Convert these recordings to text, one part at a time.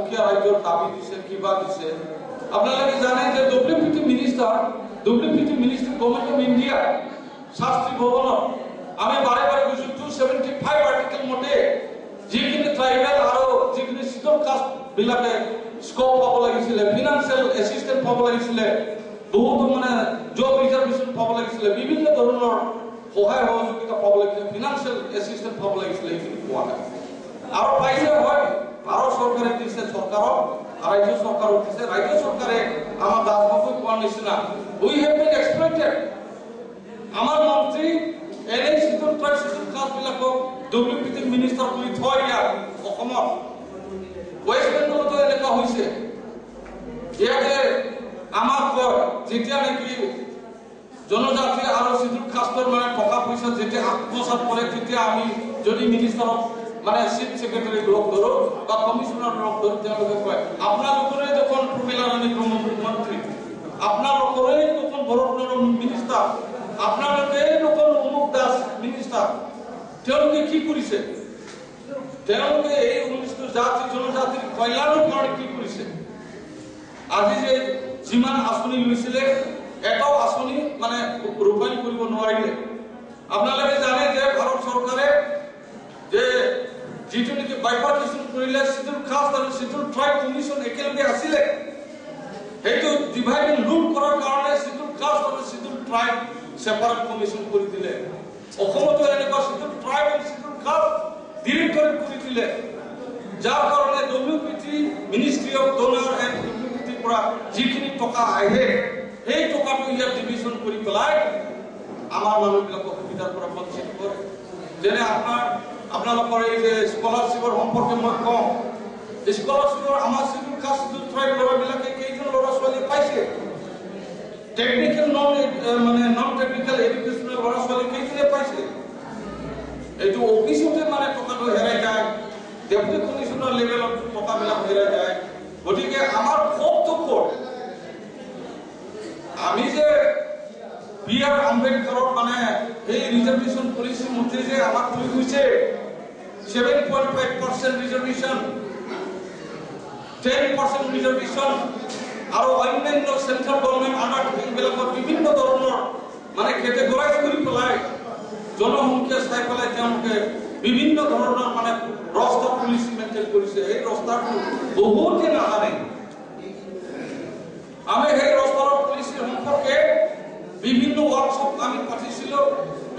দুখীয়া রাজ্যর দাবি দিছে কিবা দিছে আপনারা জানেন যে WPT minister government of India Shastri Bhavan আমি বারে বারে বুঝি 275 আর্টিকেল মতে যিখিনি ট্রাইবেল আর যিখিনি শিডুল কাস্ট বিলাকে স্কোপ পাব লাগিছিল ফিনান্সিয়াল অ্যাসিস্ট্যান্ট পাব লাগিছিল বহুত মানে জব রিজার্ভেশন পাব লাগিছিল বিভিন্ন ধরনের সহায় সহযোগিতা পাব লাগিছিল ফিনান্সিয়াল অ্যাসিস্ট্যান্ট পাব লাগিছিল এইখিনি পোৱা নাই আর পাইছে হয় ভারত সরকারে দিছে সরকার রাজ্য সরকার দিছে রাজ্য সরকারে আমার দাসবাবু কোয়ার নিচিনা উই হ্যাভ বিন এক্সপ্লয়েটেড আমার মন্ত্রী এনে শিডুল ট্রাইব শিডুল কাস্ট বিলাকক ডব্লিউপিটি মিনিস্টার বুলি থয় ইয়াত অসমত ওয়েস্ট বেঙ্গলতো এনেকুৱা হৈছে ইয়াতে আমাৰ যেতিয়া নাকি জনজাতি আৰু শিডুল কাষ্টৰ মানে টকা পইচা যেতিয়া আত্মসাৎ কৰে তেতিয়া আমি যদি মিনিষ্টাৰক মানে চিফ সেক্ৰেটাৰি লোক ধৰো বা কমিশনাৰ লোক ধৰো তেওঁলোকে কয় আপোনালোকৰে দেখোন প্ৰমীলা ৰাণী মন্ত্ৰী আপোনালোকৰে দেখোন ভৰতনৰ মিনিষ্টাৰ আপোনালোকে দেখোন অমুক দাস মিনিষ্টাৰ তেওঁলোকে কি কৰিছে তেওঁলোকে এই 19 জাতি জনজাতিৰ কল্যাণৰ কাৰণে কি কৰিছে আজি যে যিমান আঁচনি লৈছিলে এটাও আঁচনি মানে ৰূপায়ণ কৰিব নোৱাৰিলে আপোনালোকে জানে যে ভাৰত চৰকাৰে যে যিটো নেকি বাইফাৰ্কেশন কৰিলে শিডুল কাষ্ট আৰু শিডুল ট্ৰাইব কমিশন একেলগে আছিলে সেইটো ডিভাইড লুট কৰাৰ কাৰণে শিডুল কাষ্ট আৰু শিডুল ট্ৰাইব সেপাৰেট কমিশন কৰি দিলে অসমতো এনেকুৱা শিডুল ট্ৰাইব আৰু শিডুল কাষ্ট ডিৰেক্টৰেট কৰি দিলে যাৰ কাৰণে WPT ministry of donor and WPT পৰা যিখিনি টকা আহে সেই টকাটো ইয়াত ডিভিজন কৰি পেলাই আমাৰ মানুহবিলাকক সুবিধাৰ পৰা বঞ্চিত কৰে যেনে আপোনালোকৰ এই যে স্কলাৰশ্বিপৰ সম্পৰ্কে মই কওঁ স্কলাৰশ্বিপৰ আমাৰ শিডুল কাষ্ট শিডুল ট্ৰাইব ল'ৰাবিলাকে কেইজন ল'ৰা ছোৱালী পাইছে টেকনিকেল নন টেকনিকেল এডুকেশ্যনেল ল'ৰা ছোৱালী কেইজনে পাইছে এইটো অফিচতে মানে টকাটো হেৰাই যায় ডেপুটি কমিশনাৰ লেভেলত টকাবিলাক হেৰাই যায় গতিকে আমাৰ ক্ষোভটো ক'ত আমি যে বি.আৰ. আম্বেদকাৰৰ মানে এই ৰিজাৰ্ভেশ্যন পলিচি মতে যে আমাক লৈ গৈছে 7.5% ৰিজাৰ্ভেশ্যন 10% ৰিজাৰ্ভেশ্যন আৰু অন্যান্য চেন্ট্ৰেল গভৰ্ণমেণ্ট আণ্ডাৰটেকিংবিলাকত বিভিন্ন ধৰণৰ মানে কেটেগৰাইজ কৰি পেলাই জনসংখ্যা চাই পেলাই তেওঁলোকে বিভিন্ন ধৰণৰ মানে ৰস্তাৰ পলিচি মেইনটেইন কৰিছে এই ৰস্তাটো বহুতে নাজানে আমি সেই ৰস্তাৰ পলিচিৰ সম্পৰ্কে বিভিন্ন ওয়ার্কশপ আমি পাঠিয়েছিলো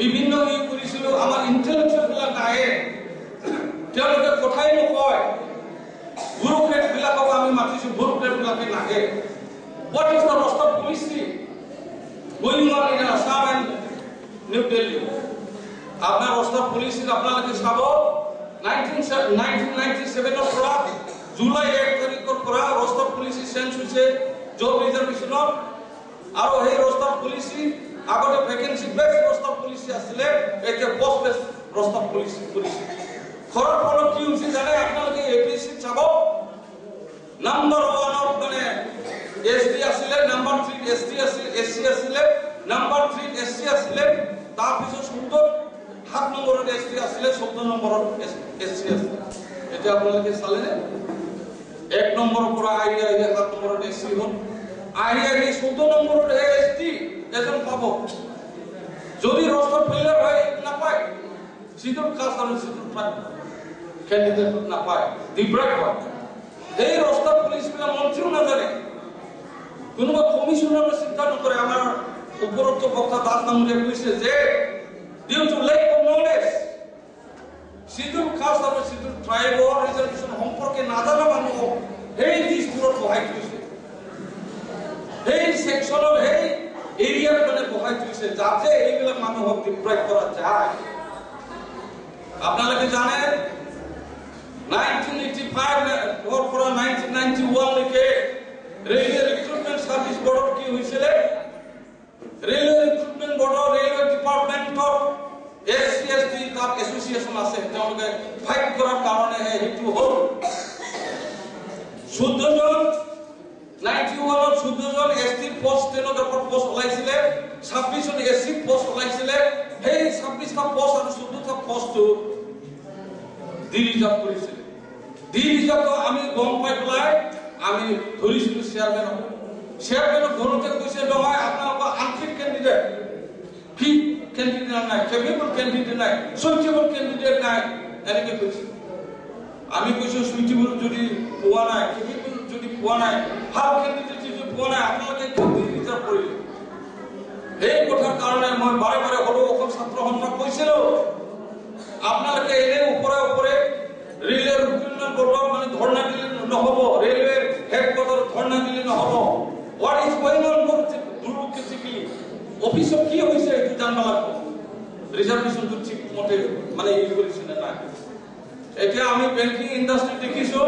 বিভিন্ন করেছিল আমার ইন্টেলেকচুয়াল বিলাক আহে তেওঁলোকে কথাই নকয় ব্যুরোক্রেট বিলাকক আমি মাতিছো ব্যুরোক্রেট বিলাকে নাহে what is the roster policy going on in Assam and New Delhi আপনার রোস্টার পলিসি আপনাদেরকে চাব 1997 এর পৰা জুলাই 1 তাৰিখৰ পৰা ৰোস্টাৰ পলিসি চেঞ্জ হৈছে জব ৰিজাৰ্ভেশ্যনৰ আৰু এই রোস্টার পলিসি আগতে ভ্যাকেন্সি বেস রোস্টার পলিসি আসলে এতে পোস্ট বেস রোস্টার পলিসি খরচ ফল কি হইছে জানে আপনাকে এপিসি চাব নাম্বার 1 মানে এসডি আসলে নাম্বার 3 এসটি আসলে এসসি আসলে নাম্বার 3 এসসি আসলে তার পিছত 7 নম্বরের এসটি আসলে 14 নম্বরের এসসি আসলে এটা আপনাকে চালে 1 নম্বর পুরা আইডিয়া 7 নম্বরের এসসি হল আইডিয়া 14 নম্বরের এসটি এজন পাব যদি রোস্টার ফেলিয়ার হয় না পায় শিডুল কাস্ট আর শিডুল ট্রাইব ক্যান্ডিডেট না পায় ডিব্রাইট হয় এই রোস্টার পুলিশগুলা মন্ত্রীও না জানে কোনো কমিশনার চিন্তা নকরে আমার উপরোক্ত বক্তা দাস নামে কইছে যে due to lack of knowledge schedule caste আর শিডুল ট্রাইব রিজার্ভেশন সম্পর্কে না জানা মানুষ এই দিশপুরত বহাই থৈছে এই সেকশনৰ এই এরিয়া মানে বহাই থৈছে যাতে এইবিলাক মানুহক ডিপ্রাইভ করা যায় আপোনালোকে জানে 1985 or from 1991 লৈকে রেলওয়ে রিক্রুটমেন্ট সার্ভিস বোর্ড কি হইছিল রেলওয়ে রিক্রুটমেন্ট বোর্ড রেলওয়ে ডিপাৰ্টমেন্টৰ এসসি তাৰ এসোসিয়েশন আছে তেওঁলোকে ফাইট কৰাৰ কাৰণে হেতু হল 14 জন 91 ৰ 14 জন এসটি পোস্ট তেনকৰ পোস্ট ওলাইছিল 26 জন এসসি পোস্ট ওলাইছিল সেই 26 টা পোস্ট আৰু 14 টা পোস্ট ডিৰিজাৰ্ভ কৰিছিল ডিৰিজাৰ্ভ আমি গম পাই পেলাই আমি ধৰিছিলো চেয়াৰম্যান ঘৰতে কৈছে নহয় আপোনালোকৰ আনফিট ক্যান্ডিডেট ফিট ক্যান্ডিডেট নাই কেপেবল ক্যান্ডিডেট নাই সুইটেবল ক্যান্ডিডেট নাই এনেকে কৈছে আমি কৈছো সুইটেবল যদি পোৱা নাই কেপেবল যদি পোৱা নাই ভাল ক্যান্ডিডেট যদি পোৱা নাই আপোনালোকে কি ৰিজাৰ্ভ কৰিলে এই কথাৰ কাৰণে মই বাৰে বাৰে হলো অসম ছাত্ৰ সন্থাক কৈছিলো আপোনালোকে এনে ওপৰে ৰেলৰ ৰিক্ৰুটমেন্ট বৰ্ডত মানে ধৰ্ণা দিলে নহব ৰেলৱেৰ হেডকোৱাৰ্টাৰত ধৰ্ণা দিলে নহব what is going on bureaucratically অফিসত কি হৈছে এটো জানবা লাগিব ৰিজাৰ্ভেশন তো ঠিক মতে মানে এই কৰিছে না নাই এতিয়া আমি বেংকিং ইন্ডাস্ট্ৰি দেখিছো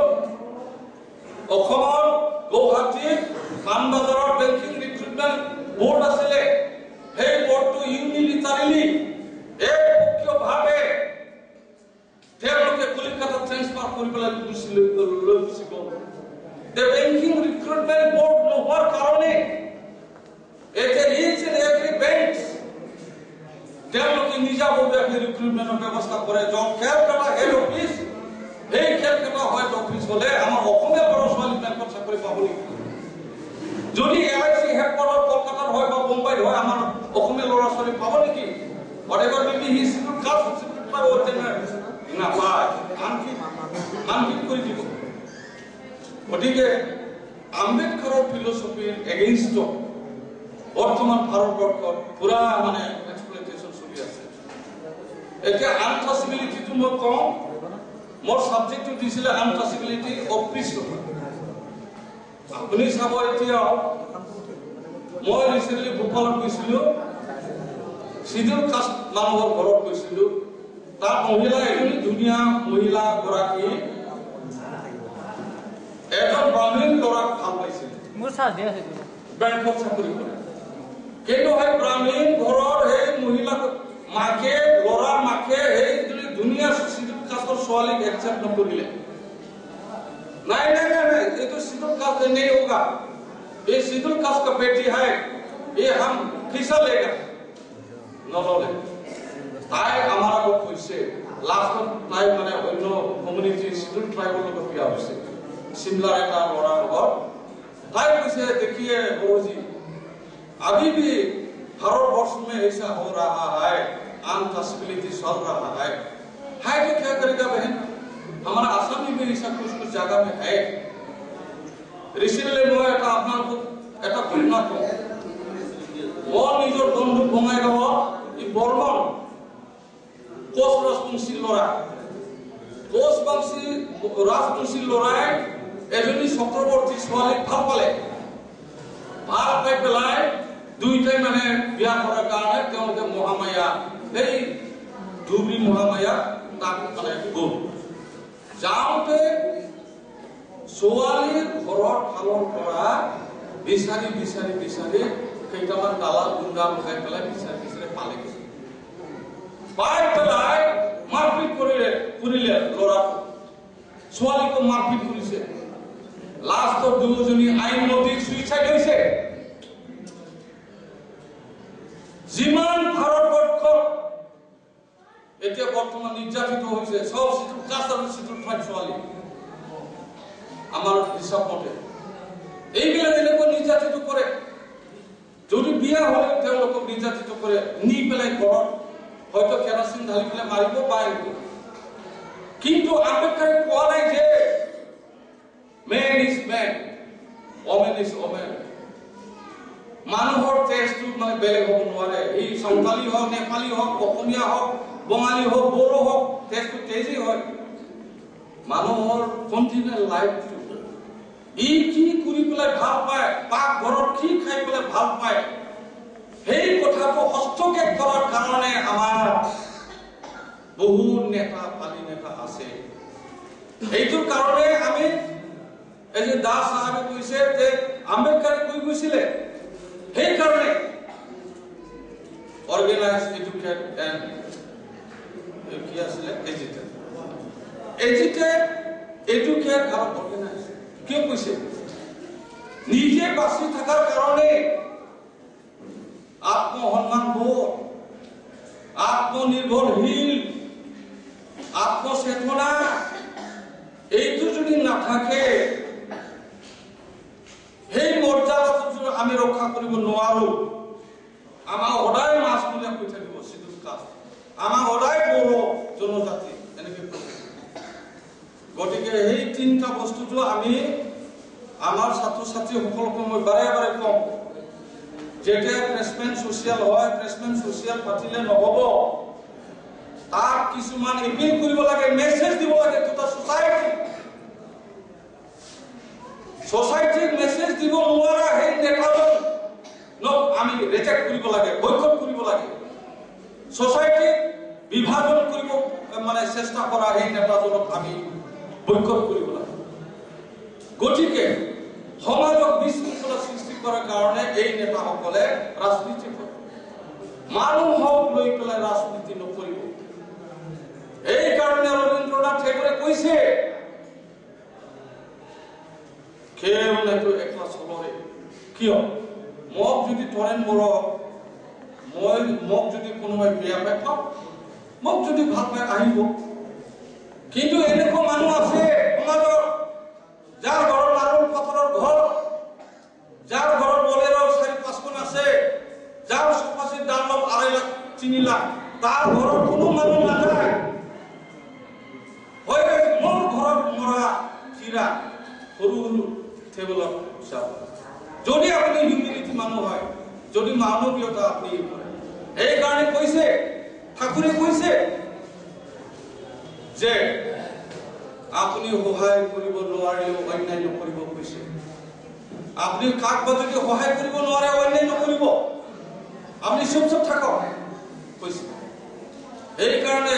অসমৰ গুৱাহাটী পানবজাৰৰ বেংকিং ৰিক্ৰুটমেন্ট বোৰ্ড আছিল সেই বোৰ্ডটো ইউনিলিটাৰিলি একপক্ষীয়ভাৱে তেওঁলোকে কলিকাতা ট্ৰান্সফাৰ কৰি পেলাই লৈছিল the banking recruitment board নোহোৱাৰ কাৰণে এটা each and every bank তেওঁলোকে নিজাববীয়াকৈ ৰিক্ৰুটমেন্টৰ ব্যৱস্থা কৰে য'ত খেলকাটা হেড অফিচ এই খেলকাটা হেড অফিচ হলে আমাৰ অসমীয়া ল'ৰা ছোৱালী বেংকত চাকৰি পাব নেকি যদি এলআইসি হেডকোৱাৰ্টাৰ কলকাতাত হয় বা মুম্বাইত হয় আমাৰ অসমীয়া ল'ৰা ছোৱালী পাব নেকি whatever may be his caste by what না পায় আনফিট কৰি দিব গতিকে আম্বেদকাৰৰ ফিলসফিৰ এগেইনষ্ট বৰ্তমান ভাৰতবৰ্ষত পুৰা মানে এক্সপ্লইটেশন চলি আছে এতিয়া আনটাচেবিলিটিটো মই কম মোৰ সাবজেক্টটো দিছিলে আনটাচেবিলিটি অফ পিস আপুনি চাব এতিয়া মই ৰিসেন্টলি ভূপালত গৈছিলো শিডিউল কাষ্ট মানুহৰ ঘৰত গৈছিলো তাৰ মহিলা এজনী ধুনীয়া মহিলা গৰাকী এজন ব্ৰাহ্মণ ল'ৰাক ভাল পাইছিল মোৰ সাজ দিয়া আছে বেংকত চাকৰি কৰে কিন্তু হয় ব্ৰাহ্মণ ঘৰৰ সেই মহিলা মাকে ল'ৰা মাকে সেই ধুনীয়া শিডিউল কাষ্টৰ ছোৱালীক একচেপ্ট নকৰিলে নাই এইটো শিডিউল কাষ্ট नहीं होगा ये शिड्यूल कास्ट का बेटी है ये हम कैसा लेगा নললে তাই আমাৰ আগত কৈছে লাষ্টত তাই মানে অন্য কমিউনিটি শিডিউল ট্ৰাইবৰ লগত বিয়া হৈছে शिमला का लड़ा होगा ताई कैसे देखिए जी अभी भी भारतवर्ष में ऐसा हो रहा है अनटचेबिलिटी चल रहा है तो क्या करेगा बहन हमारा आसाम में ऐसा कुछ जगह में है रिसेंटली मैं अपना को घटना को वो निजर बंधु बंगाईगाँव बर्मन कोच राजबंशी लड़ा कोच राजबंशी लड़ाई এজনী চক্ৰৱৰ্তী ছোৱালী ভাল পালে ভাল পাই পেলাই দুইটাই মানে বিয়া কৰাৰ কাৰণে তেওঁলোকে মহামায়া এই ধুবৰী মহামায়া তাক মানে গ'ল যাওঁতে ছোৱালীৰ ঘৰৰ ফালৰ পৰা বিচাৰি কেইটামান দালাল গুণ্ডা লগাই পেলাই বিচাৰি পালেগৈ পাই পেলাই মাৰপিট কৰিলে ল'ৰাক ছোৱালীকো মাৰপিট কৰিছে লাস্ট দুজনী আইন নদীত সুইচাইড হৈছে যিমান ভাৰতবৰ্ষ এতিয়া বৰ্তমান নিৰ্যাতিত হৈছে সব শিডিউল কাষ্ট আৰু শিডিউল ট্ৰাইব ছোৱালী আমাৰ হিচাপ মতে এইবিলাক এনেকৈ নিৰ্যাতিত কৰে যদি বিয়া হলে তেওঁলোকক নিৰ্যাতিত কৰে নি পেলাই ঘৰত হয়তো কেৰাচিন ঢালি পেলাই মাৰিব পাৰে কিন্তু আম্বেদকাৰে কোৱা নাই যে man is man woman is woman মানুহৰ টেষ্টটো মানে বেলেগ হ'ব নোৱাৰে এই সন্তালী হওক নেপালী হওক অসমীয়া হওক বঙালী হওক বড়ো হওক টেষ্টটো তেজেই হয় মানুহৰ কন্টিনিউয়াল লাইফটো ই কি কৰি পেলাই ভাল পায় পাকঘৰত কি খাই পেলাই ভাল পায় সেই কথাটো হস্তক্ষেপ কৰাৰ কাৰণে আমাৰ বহু নেতা পালি নেতা আছে এইটোৰ কাৰণে আমি এই যে দাস সাহেবে কৈছে যে আম্বেদকাৰে কৈ গৈছিলে সেই কাৰণে অৰ্গানাইজ এডুকেট এণ্ড কি আছিলে এডুকেট আৰু অৰ্গানাইজ কিয় কৈছে নিজে বাচি থকাৰ কাৰণে আত্মসন্মান বোধ আত্মনিৰ্ভৰশীল আত্মচেতনা এইটো যদি নাথাকে ৰক্ষা কৰিব নোৱাৰো আমাৰ সদায় মাছমৰীয়া কৈ থাকিব শিডিউল কাষ্ট আমাৰ সদায় বড়ো জনজাতি এনেকৈ গতিকে সেই তিনিটা বস্তুটো আমি আমাৰ ছাত্ৰ ছাত্ৰীসকলক মই বাৰে বাৰে কওঁ যেতিয়া প্লেচমেণ্ট ছ'চিয়েল হয় প্লেচমেণ্ট ছ'চিয়েল পাতিলে নহ'ব তাক কিছুমান এপিল কৰিব লাগে মেছেজ দিব লাগে টু দা সোসাইটিক মেছেজ দিব নোৱাৰা সেই নেতাজন আমি ৰিজেক্ট কৰিব লাগে বয়কট কৰিব লাগে সোসাইটিক বিভাজন কৰিব মানে চেষ্টা কৰা সেই নেতাজনক আমি বয়কট কৰিব লাগে গতিকে সমাজক বিশৃংখলা সৃষ্টি কৰাৰ কাৰণে এই নেতাসকলে ৰাজনীতি কৰে মানুহক লৈ পেলাই ৰাজনীতি নকৰিব এই কাৰণে ৰবীন্দ্ৰনাথ ঠাকুৰে কৈছে কেউ নাইতো একলা চলৰে কিয় মোক যদি তৰেন বৰ মোক যদি কোনোবাই বেয়া পাই পাওক মোক যদি ভাল পাই আহিব কিন্তু এনেকুৱা মানুহ আছে সমাজৰ যাৰ ঘৰৰ মাৰুল পাথৰৰ ঘৰ যাৰ ঘৰৰ বলেৰো 4-5খন আছে যাৰ চপাচিৰ দাম 2.5 লাখ 3 লাখ তাৰ ঘৰৰ কোনো মানুহ নাযায় হয় মোৰ ঘৰৰ মৰা চিৰা সৰু সৰু টেবুলত চাব যদি আপুনি হিউমেনিটি মানুহ হয় যদি মানৱীয়তা আপনি এই কাৰণে কৈছে ঠাকুৰে কৈছে যে আপুনি সহায় কৰিব নোৱাৰিলেও অন্যায় নকৰিব কৈছে আপনি কাক যদি সহায় কৰিব নোৱাৰে অন্যায় নকৰিব আপনি চুপচাপ থাকক কৈছে এই কাৰণে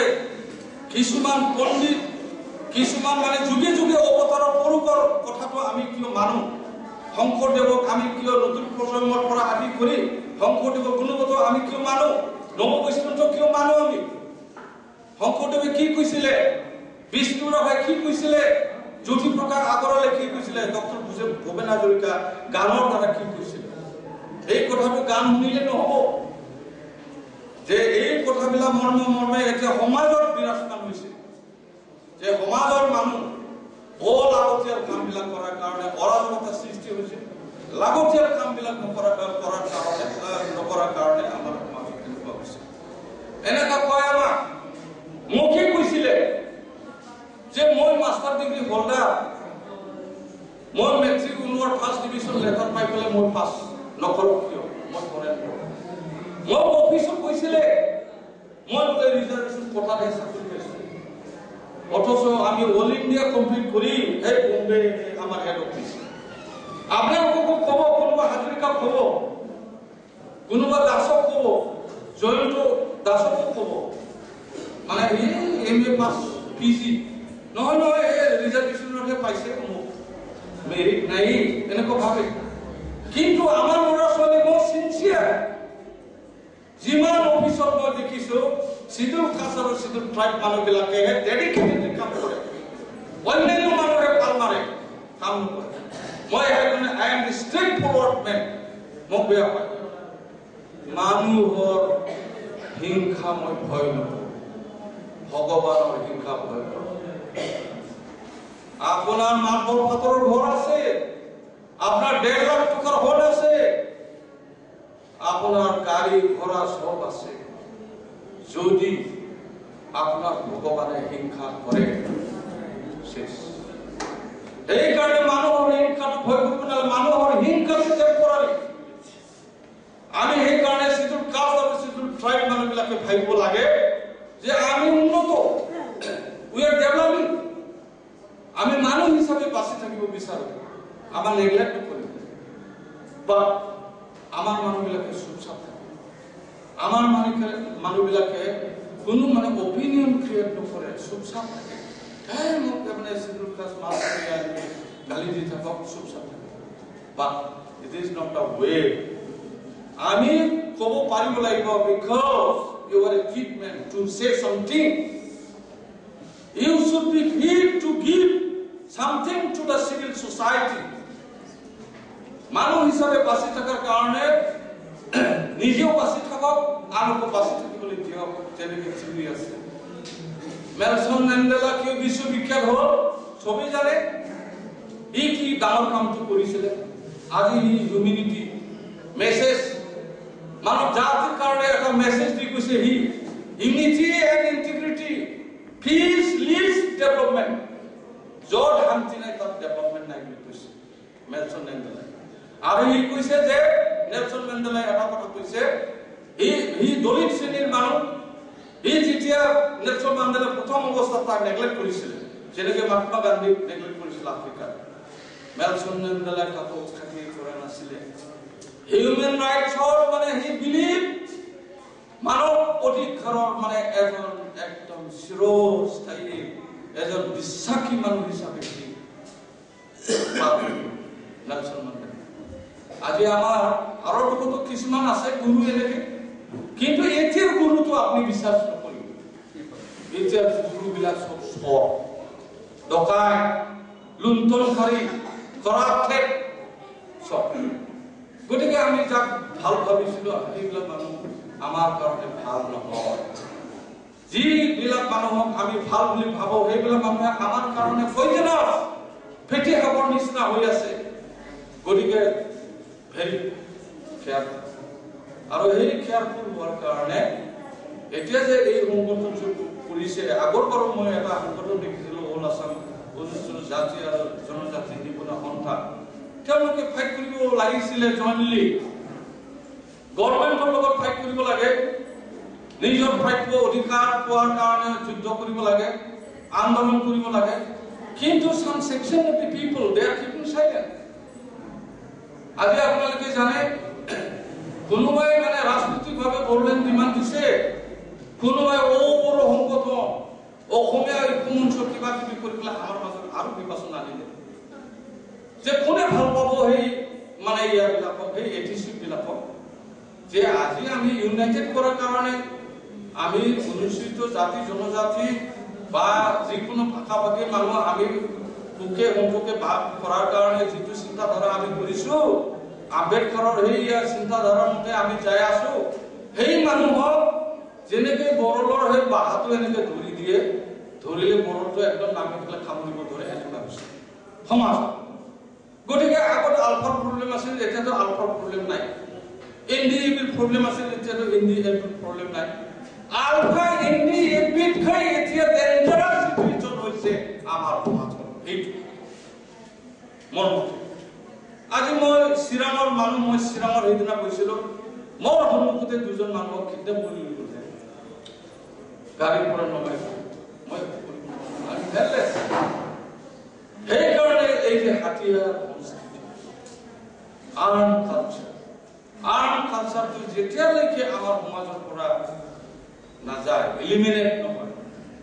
কিছুমান পণ্ডিত কিছুমান মানে যুগে যুগে অৱতাৰৰ পৰকৰ কথাটো আমি কিয় মানো শংকৰদেৱক আমি কিয় নতুন প্ৰজন্মৰ পৰা আদি কৰি শংকৰদেৱৰ গুণগত আমি কিয় মানো নৱবৈষ্ণৱক কিয় মানো আমি শংকৰদেৱে কি কৈছিলে বিষ্ণু ৰাভাই কি কৈছিলে জ্যোতিপ্ৰকাশ আগৰৱালে কি কৈছিলে ডক্টৰ ভূপেন হাজৰিকা গানৰ দ্বাৰা কি কৈছিলে এই কথাটো গান শুনিলে নহ'ব যে এই কথাবিলাক মৰ্মে এতিয়া সমাজত বিৰাজমান হৈছে যে সমাজৰ মানুহ অলাগতিয়াল কামবিলাক কৰাৰ কাৰণে অৰাজকতা সৃষ্টি হৈছে লাগতিয়াল কামবিলাক নকৰাৰ কাৰণে আমাৰ সমাজত এনেকুৱা হৈছে এনেকুৱা কয় আমাক মোকে কৈছিলে যে মই মাষ্টাৰ ডিগ্ৰী হোল্ডাৰ মই মেট্ৰিক উন্নৰ ফাৰ্ষ্ট ডিভিজন লেটাৰ পাই পেলাই মই পাছ নকৰোঁ কিয় মই কৰে মোক অফিচত কৈছিলে মই বোলে ৰিজাৰ্ভেশ্যন কোটাতহে চাকৰি পাইছোঁ অথচ আমি অল ইণ্ডিয়া কমপ্লিট কৰি এই বম্বে আমাৰ হেড অফিচ আপোনালোককো ক'ব কোনোবা হাজৰিকাক ক'ব কোনোবা দাসক ক'ব জয়ন্ত দাসকো ক'ব মানে MA পাছ PG নহয় নহয় ৰিজাৰ্ভেশ্যনতহে পাইছে মোক মেৰিট নাই এনেকুৱা ভাবে কিন্তু আমাৰ ল'ৰা ছোৱালী মোৰ চিনচিয়াৰ যিমান অফিচত মই দেখিছো শিডিউল কাষ্ট আৰু শিডিউল ট্ৰাইব মানুহবিলাকে ডেডিকেটেডলি কাম কৰে অন্যান্য মানুহে ভাল মাৰে কাম নকৰে মই সেইকাৰণে I am straight forward men মোক বেয়া পায় মানুহৰ হিংসা মই ভয় নকৰোঁ ভগৱানৰ হিংসা ভয় কৰোঁ আপোনাৰ মাকৰ পাথৰৰ ঘৰ আছে আপোনাৰ 1.5 লাখ টকাৰ ঘৰ আছে আপনাৰ গাড়ি ঘোড়া সব আছে যদি আপনাৰ ভগবানে হিংসা কৰে শেষ এই কাৰণে মানুহৰ হিংসাটো ভয় কৰিব নালাগে মানুহৰ হিংসাটো ত্যাগ কৰালি আমি এই কাৰণে শিডিউল কাষ্ট আৰু শিডিউল ট্ৰাইব মানুহবিলাকে ভাবিব লাগে যে আমি উন্নত উই আৰ ডেভেলপিং আমি মানুহ হিচাপে বাঁচি থাকিব বিচাৰো আমাৰ নেগলেক্ট কৰিব বা আমাৰ মানুহবিলাকে চুপচাপ থাকে আমাৰ মানুহবিলাকে কোনো মানে অপিনিয়ন ক্ৰিয়েট নকৰে চুপচাপ থাকে মোক মানে শিডিউল কাষ্ট মাছ কৰি আনি গালি দি থাকক চুপচাপ থাকে but it is not a ৱে আমি ক'ব পাৰিব লাগিব because you are a kid man to say something you should be free to give something to the civil society মানুহ হিচাপে বাঁচি থকাৰ কাৰণে নিজেও বাঁচি থাকক আনকো বাঁচি থাকিবলৈ দিয়ক যেনেকৈ চিৰি আছে নেলসন মেণ্ডেলা কিয় বিশ্ববিখ্যাত হ'ল সবেই জানে ই কি ডাঙৰ কামটো কৰিছিলে আজি ই হিউমেনিটি মেসেজ মানৱ জাতিৰ কাৰণে এটা মেসেজ দি কৈছে he unity and integrity peace leads development য'ত শান্তি নাই তাত ডেভেলপমেন্ট নাই বুলি কৈছে নেলসন মেণ্ডেলাই আৰু হি কৈছে যে নেলসন মেণ্ডেলাই এটা কথা কৈছে হি দলিত শ্ৰেণীৰ মানুহ হি যেতিয়া নেলসন মেণ্ডেলাই প্ৰথম অৱস্থাত তাক নেগলেক্ট কৰিছিল যেনেকৈ মহাত্মা গান্ধীক নেগলেক্ট কৰিছিল আফ্ৰিকাত নেলসন মেণ্ডেলাই কাকো খাতি কৰা নাছিলে হিউম্যান ৰাইটছৰ মানে হি বিলিভ মানৱ অধিকাৰৰ মানে এজন একদম চিৰস্থায়ী এজন বিশ্বাসী মানুহ হিচাপে নেলসন মেণ্ডেলা আজি আমাৰ আৰু বহুতো কিছুমান আছে গুৰু এনেকে কিন্তু এতিয়াৰ গুৰুটো আপুনি বিশ্বাস নকৰিব এতিয়াৰ গুৰুবিলাক সব সব ডকাই লুণ্ঠনকাৰী কৰাপটেড সব গতিকে আমি যাক ভাল ভাবিছিলো সেইবিলাক মানুহ আমাৰ কাৰণে ভাল নহয় যিবিলাক মানুহক আমি ভাল বুলি ভাবো সেইবিলাক মানুহে আমাৰ কাৰণে পয়জনাছ ফেটি সাপৰ নিচিনা হৈ আছে গতিকে ভেৰি কেয়াৰফুল আৰু এই কেয়াৰফুল হোৱাৰ কাৰণে এতিয়া যে এই সংগঠন কৰিছে আগৰ পৰা মই এটা সংগঠন দেখিছিলো অল আছাম অনুসূচিত জাতি আৰু জনজাতি নিবনুৱা সন্থা তেওঁলোকে ফাইট কৰিব লাগিছিলে জইনলি গভৰ্ণমেণ্টৰ লগত ফাইট কৰিব লাগে নিজৰ প্ৰাপ্য অধিকাৰ পোৱাৰ কাৰণে যুদ্ধ কৰিব লাগে আন্দোলন কৰিব লাগে কিন্তু some section of the people they are keeping silent আজি আপোনালোকে জানে কোনোবাই মানে ৰাজনৈতিকভাৱে গভৰ্ণমেণ্ট ডিমাণ্ড দিছে কোনোবাই বড় সংগঠন অসমীয়া ঐক্যমঞ্চ কিবা কিবি কৰি পেলাই আমাৰ মাজত আৰু বিভাজন আনিলে যে কোনে ভাল পাব সেই মানে ইয়াবিলাকক সেই এটিচিউড বিলাকক যে আজি আমি ইউনাইটেড কৰাৰ কাৰণে আমি অনুসূচিত জাতি জনজাতি বা যিকোনো ভাষাভাষী মানুহ আমি সুখে সম্পৰ্কে ভাগ কৰাৰ কাৰণে যিটো চিন্তাধাৰা আমি কৰিছো আম্বেদকাৰৰ সেই চিন্তাধাৰাৰ মতে আমি যাই আছো সেই মানুহক যেনেকৈ বড়লৰ সেই বাহাটো এনেকৈ ধৰি দিয়ে ধৰিলে বড়লটো একদম নামি পেলাই খামৰিব ধৰে এনেকুৱা হৈছে সমাজ গতিকে আগত আলফাৰ প্ৰব্লেম আছিল এতিয়াতো আলফাৰ প্ৰব্লেম নাই এনডিএবিৰ প্ৰব্লেম আছিল এতিয়াতো এনডিএবিৰ প্ৰব্লেম নাই আলফা এনডিএবিত খাই এতিয়া ডেঞ্জাৰাছ চিটুৱেশ্যন হৈছে আমাৰ সমাজত এইটো মোৰ আজি মই চিৰাঙৰ মানুহ মই চিৰাঙৰ সেইদিনা গৈছিলো মোৰ সন্মুখতে দুজন মানুহক কিডনেপ কৰি লৈ গৈছে গাড়ীৰ পৰা নমাই মই হেল্পলেছ সেইকাৰণে এই যে হাতীয়াৰ সংস্কৃতি আৰ্ম কালচাৰটো যেতিয়ালৈকে আমাৰ সমাজৰ পৰা নাযায় এলিমিনেট নহয়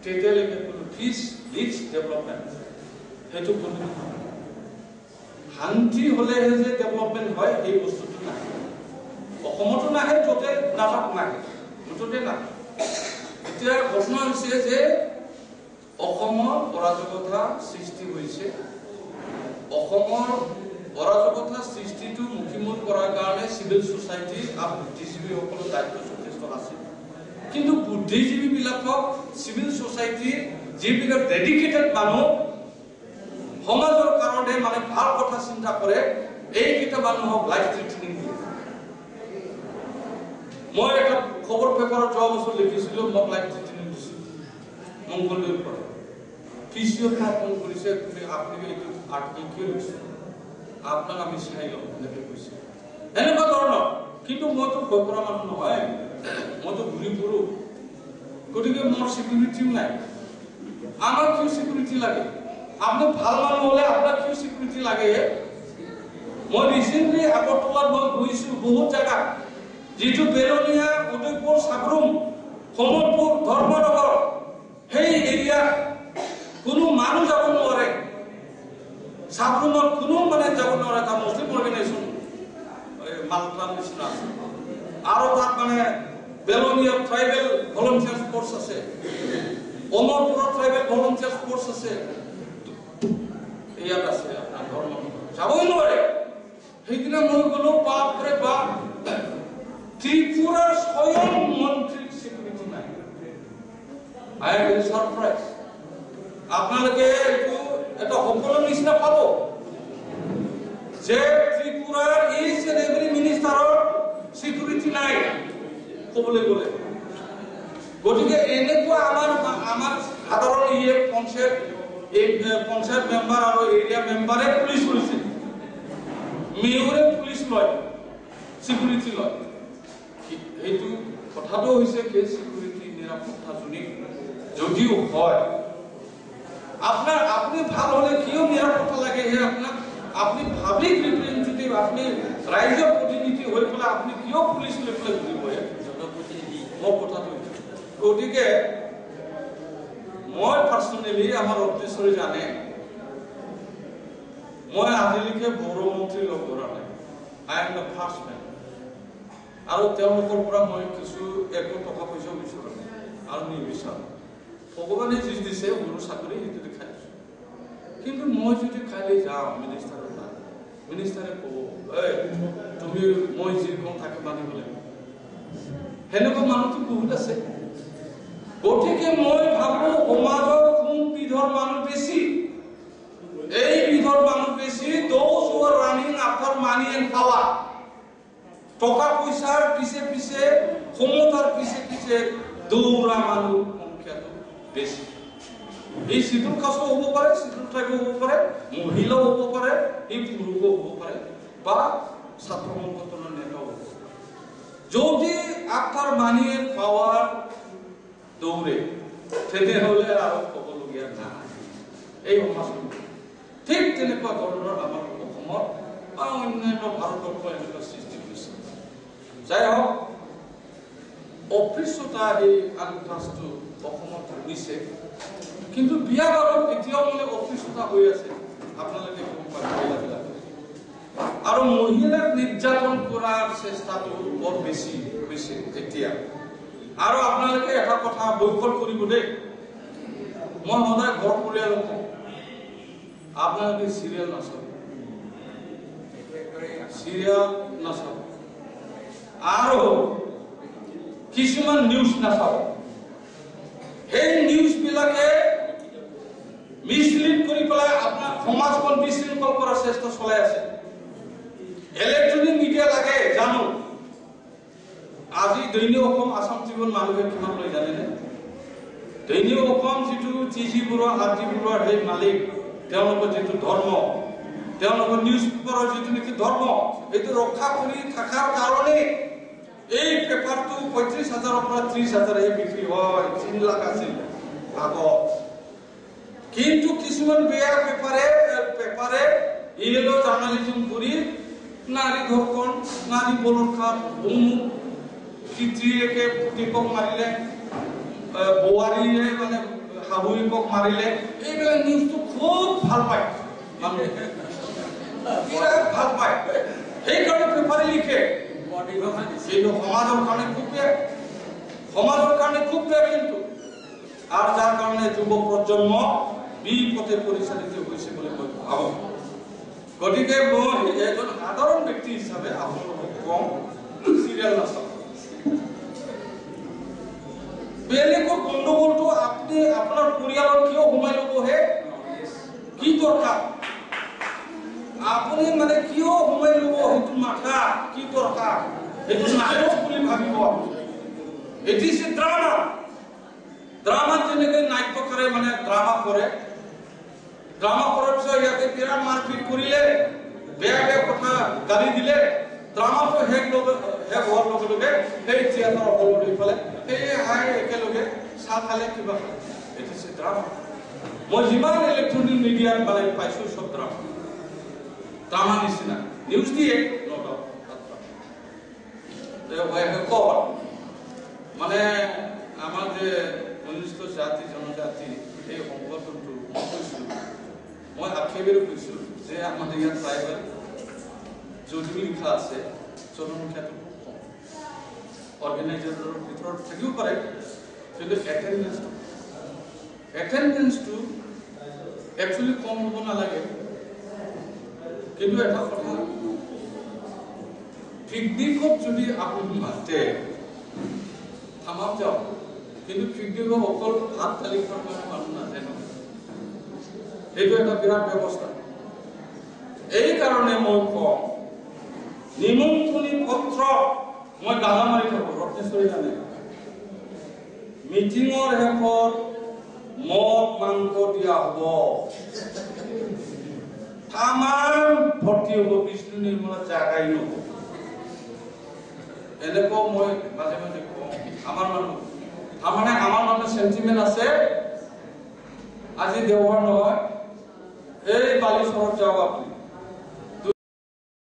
তেতিয়ালৈকে কোনো পিচ লিডছ ডেভেলপমেণ্ট সেইটো কোনো শান্তি হলেহে যে ডেভেলপমেণ্ট হয় এই বস্তুটো নাহে অসমতো নাহে য'তে নাথাক নাহে মুঠতে নাহে এতিয়া ঘটনা হৈছে যে অসমৰ অৰাজকতা সৃষ্টি হৈছে অসমৰ অৰাজকতা সৃষ্টিটো মুখিমূল কৰাৰ কাৰণে চিভিল সোসাইটি আৰু বুদ্ধিজীৱীসকলৰ দায়িত্ব যথেষ্ট আছে কিন্তু বুদ্ধিজীৱীবিলাকক চিভিল সোসাইটিৰ যিবিলাক ডেডিকেটেড মানুহ সমাজৰ কাৰণে মানে ভাল কথা চিন্তা কৰে এইকেইটা মানুহক লাইফ ট্ৰেইনিং দিয়ে মই এটা খবৰ পেপাৰত যোৱা বছৰ লিখিছিলো মোক লাইফ ট্ৰেইনিং দিছিল মংগলদৈৰ পৰা ফিজিঅ' ফোন কৰিছে তুমি আপুনি এইটো আৰ্টিকেল কিয় লিখিছে আপোনাক আমি চাই লওঁ এনেকৈ কৈছে এনেকুৱা ধৰণৰ কিন্তু মইতো ভয় কৰা মানুহ নহয় মইতো ঘূৰি ফুৰো গতিকে মোৰ চিকিউৰিটিও নাই আমাৰ কিয় চিকিউৰিটি লাগে আপনি ভাল মানুহ হলে আপনার কি সিকিউরিটি লাগে মই রিসেন্টলি আগরতলাত মই গৈছো বহুত জায়গা যেটো বেলনিয়া উদয়পুর সাবরুম কমলপুর ধর্মনগর সেই এরিয়া কোনো মানুষ যাব নোৱাৰে সাবৰুমত কোনো মানে যাব নোৱাৰে তা মুসলিম অৰ্গানাইজেশন মালট্ৰাম নিচিনা আছে আৰু তাত মানে বেলনিয়া ট্ৰাইবেল ভলান্টিয়াৰ্স ফোৰ্স আছে কমলপুৰ ট্ৰাইবেল ভলান্টিয়াৰ্স ফোৰ্স আছে ইয়াত আছে আপোনাৰ ধৰ্ম যাবই নোৱাৰে সেইদিনা মই গলো বাপৰে বাপ ত্ৰিপুৰাৰ স্বয়ং মন্ত্ৰীৰ সিকিউৰিটি নাই আই এম ভেৰি সাৰপ্ৰাইজ আপোনালোকে এইটো এটা সকলোৰ নিচিনা পাব যে ত্ৰিপুৰাৰ ইচ এণ্ড এভৰি মিনিষ্টাৰৰ নাই ক'বলৈ গ'লে। গতিকে এনেকুৱা আমাৰ সাধাৰণ পঞ্চায়ত মেম্বাৰ আৰু এৰিয়া মেম্বাৰে পুলিচ কৰিছে, মেয়ৰে পুলিচ লয়, চিকিউৰিটি লয়। সেইটো কথাটো হৈছে কি চিকিউৰিটি নিৰাপত্তাজনিক যদিও হয়, আপুনি ভাল হলে কিয় নিৰাপত্তা লাগে? আপনি পাব্লিক ৰিপ্ৰেজেন্টেটিভ, আপনি ৰাইজৰ প্ৰতিনিধি হৈ পেলাই আপনি কিয় পুলিচ লৈ পেলাই ঘূৰিব? মোৰ কথাটো গতিকে মই পাৰ্চনেলি আমাৰ অফিচৰে জানে মই আজিলৈকে বড়ো মন্ত্ৰী লগ কৰা নাই। I am the first men. আৰু তেওঁলোকৰ পৰা মই কিছু একো টকা পইচা বিচৰা নাই আৰু নিবিচাৰোঁ। ভগৱানে যি দিছে মোৰ চাকৰি সেইটো দেখাই আছো। কিন্তু মই যদি কাইলৈ যাওঁ মিনিষ্টাৰৰ তাত, মিনিষ্টাৰে ক'ব তুমি মই যি কওঁ তাকে মানিব লাগিব। সেনেকুৱা মানুহটো বহুত আছে। গতিকে মই ভাবো সমাজৰ কোন বিধৰ মানুহ বেছি? এই বিধৰ মানুহ বেছি those who are running after money and power, টকা পইচাৰ পিছে পিছে, ক্ষমতাৰ পিছে পিছে দৌৰা মানুহ সংখ্যাটো বেছি। এই শিডিউল কাষ্টও হ'ব পাৰে, শিডিউল ট্ৰাইবও হ'ব পাৰে, মহিলাও হ'ব পাৰে, এই পুৰুষও হ'ব পাৰে, বা ছাত্ৰ সংগঠনৰ নেতাও হ'ব পাৰে। যদি আফটাৰ মানি এণ্ড পাৱাৰ দৌৰে তেনেহ'লে আৰু ক'বলগীয়া নাই এই সমাজখন। ঠিক তেনেকুৱা ধৰণৰ আমাৰ অসমত বা অন্যান্য ভাৰতবৰ্ষ এনেকুৱা সৃষ্টি হৈছে। যাই হওক, অফিচতা এই আনটাচটো অসমত হৈছে, কিন্তু বিয়া বাৰত এতিয়াও মানে অফিচতা হৈ আছে। আপোনালোকে গম পায় মহিলাবিলাক, আৰু মহিলাক নিৰ্যাতন কৰাৰ চেষ্টাটো বৰ বেছি হৈছে এতিয়া। আৰু আপোনালোকে এটা কথা বৈকট কৰিব দেই, মই সদায় ঘৰ পৰিয়াল কওঁ, আপোনালোকে চিৰিয়েল নাচাব, চিৰিয়েল নাচাব, আৰু কিছুমান নিউজ নাচাব। সেই নিউজ বিলাকে মিছলিড কৰি পেলাই আপোনাৰ সমাজখন বিশৃংখল কৰাৰ চেষ্টা চলাই আছে। ইলেক্ট্ৰনিক মিডিয়া লাগে জানো। আজি দৈনিক অসম আসাম ট্ৰিবিউন মানুহে কিমান লৈ জানেনে? দৈনিক অসম যিটো টিজি বৰুৱা আৰজি বৰুৱাৰ সেই মালিক, তেওঁলোকৰ যিটো ধৰ্ম, তেওঁলোকৰ নিউজ পেপাৰৰ যিটো নেকি ধৰ্ম, এইটো ৰক্ষা কৰি থকাৰ কাৰণে এই পেপাৰটো ৩৫,০০০ৰ পৰা ৩০,০০০ বিক্ৰী হয়। ৩ লাখ আছিল আগত। কিন্তু কিছুমান বেয়া পেপাৰে ইয়েলো জাৰ্নালিজম কৰি নাৰী ধৰ্ষণ, নাৰী বলৎকাৰ, অমুক পিতৃয়েকে পুতেকক মাৰিলে, বোৱাৰীয়ে মানে শাহুৱেকক মাৰিলে, এইবিলাক নিউজটো খুব ভাল পায় মানুহে, বিৰাট ভাল পায়। সেইকাৰণে পেপাৰে লিখে। কিন্তু সমাজৰ কাৰণে খুব বেয়া, সমাজৰ কাৰণে খুব বেয়া। কিন্তু আৰু যাৰ কাৰণে যুৱ প্ৰজন্ম বিপথে পৰিচালিত হৈছে বুলি মই ভাবো। গতিকে মই এজন সাধাৰণ ব্যক্তি হিচাপে আপোনালোকক কওঁ, চিৰিয়েল নাচাব। বেলেগৰ গণ্ডগোলটো আপুনি আপোনাৰ পৰিয়ালত কিয় সোমাই ল'বহে? কি দৰকাৰ? আপুনি মানে কিয় সোমাই ল'ব? সেইটো মাথা কি দৰকাৰ? সেইটো নাটক বুলি ভাবিব। এটি ইজ এ ড্ৰামা। ড্ৰামাত যেনেকে নাট্যকাৰে মানে ড্ৰামা কৰে, ড্ৰামা কৰাৰ পিছত ইয়াতে বিৰাট মাৰপিট কৰিলে, বেয়া বেয়া কথা গালি দিলে, ড্ৰামাটো শেষ হোৱাৰ লগে লগে সেই থিয়েটাৰ হল লৈ পেলাই সেই হাই একেলগে চাহ খালে, কিবা খালে। এটি ইজ এ ড্ৰামা। মই যিমান ইলেক্ট্ৰনিক মিডিয়াত মানে পাইছো চব ড্ৰামা নিচিনা নিউজ দিয়ে মানে আমাৰ যে অনুষ্ঠিত জাতি জনজাতি এই সংগঠনটো মই কৈছোঁ, মই আক্ষেপেৰে কৈছোঁ যে আমাৰ ইয়াত ট্ৰাইবেল যদিও লিখা আছে জনসংখ্যাটো খুব কম। অৰ্গেনাইজাৰৰ ভিতৰত থাকিব পাৰে, কিন্তু এটেণ্ডেঞ্চটো একচুৱেলি কম হ'ব নালাগে। কিন্তু এটা কথা, পিকনিকত যদি আপুনি মাতে থামাত যাওক, কিন্তু পিকনিকত অকল ভাত দালি খোৱাৰ কাৰণে মানুহ নাজানো। এইটো এটা বিৰাট ব্যৱস্থা। এই কাৰণে মই কওঁ, নিমন্ত্ৰণী পত্ৰ মই গালা মাৰি থাকো ৰত্নেশ্বৰী জানে মিটিঙৰ শেষত মদ মাংস দিয়া হ'ব তামাম ভৰ্তি হ'ব বিষ্ণু নিৰ্মলা জাগাই নহ'ব এনেকৈ মই মাজে মাজে কওঁ আমাৰ মানুহ সেন্টিমেন্ট আছে আজি দেওবাৰ নহয় এই বালিচৰত যাওক